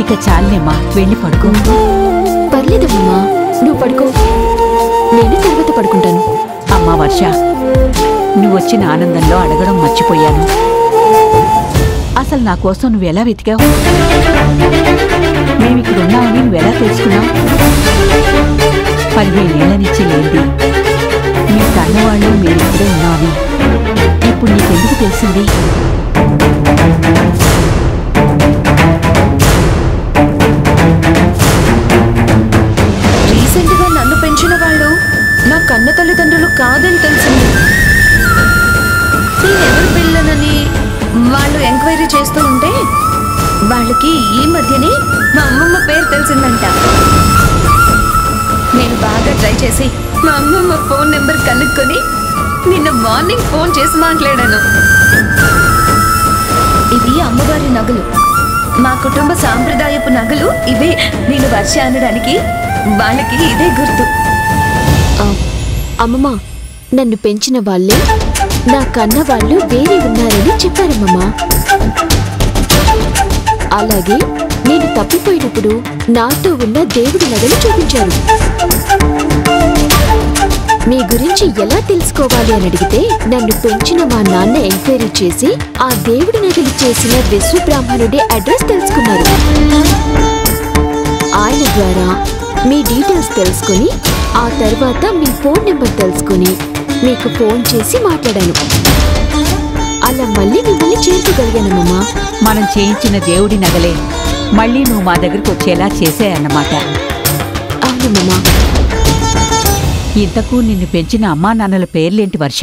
ఇక చాలేమ్మా, వెళ్ళి పడుకో. పర్లేదమ్మా, నువ్వు పడుకో, నేను తర్వాత పడుకుంటాను. అమ్మా వర్ష, నువ్వు వచ్చిన ఆనందంలో అడగడం మర్చిపోయాను. అసలు నా కోసం నువ్వెలా వెతికావు? మేమిక్కడున్నామని నువ్వెలా తెలుసుకున్నావు? 15 ఏళ్ల నుంచి లేంది మీ కన్నవాళ్ళు మేమిక్కడే ఉన్నామని ఇప్పుడు నీకెందుకు తెలిసింది? రీసెంట్గా నన్ను పెంచిన వాళ్ళు నా కన్న తల్లిదండ్రులు కాదని తెలిసింది. నేనెవరు పిల్లనని వాళ్ళు ఎంక్వైరీ చేస్తూ ఉంటే వాళ్ళకి ఈ మధ్యనే మా అమ్మమ్మ పేరు తెలిసిందంట. నేను బాగా ట్రై చేసి మా అమ్మమ్మ ఫోన్ నెంబర్ కనుక్కొని నిన్న మార్నింగ్ ఫోన్ చేసి మాట్లాడాను. ఇవి అమ్మవారి నగలు, మా కుటుంబ సాంప్రదాయపు నగలు ఇవే. నేను వర్ష అనడానికి వాళ్ళకి ఇదే గుర్తు. అమ్మమ్మ, నన్ను పెంచిన వాళ్ళే నా కన్న వాళ్ళు వేరే ఉన్నారని చెప్పారమ్మమ్మా. అలాగే నేను తప్పిపోయినప్పుడు నాతో ఉన్న దేవుడి నగలు చూపించారు. మీ గురించి ఎలా తెలుసుకోవాలి అని అడిగితే నన్ను పెంచిన మా నాన్న ఎంక్వైరీ చేసి ఆ దేవుడి నగలు చేసిన విశ్వబ్రాహ్మణుడి అడ్రస్ తెలుసుకున్నారు. ఆయన ద్వారా మీ డీటెయిల్స్ తెలుసుకుని ఆ తర్వాత మీ ఫోన్ నెంబర్ తెలుసుకుని మీకు ఫోన్ చేసి మాట్లాడాను. అలా మళ్ళీ మిమ్మల్ని చేర్చగలిగానమ్మా. మనం చేయించిన దేవుడి నగలే మళ్ళీ నువ్వు మా దగ్గరకు వచ్చేలా చేసాయన్నమాట. అవునమ్మా. ఇంతకు నిన్ను పెంచిన అమ్మా నాన్నల పేర్లేంటి వర్ష?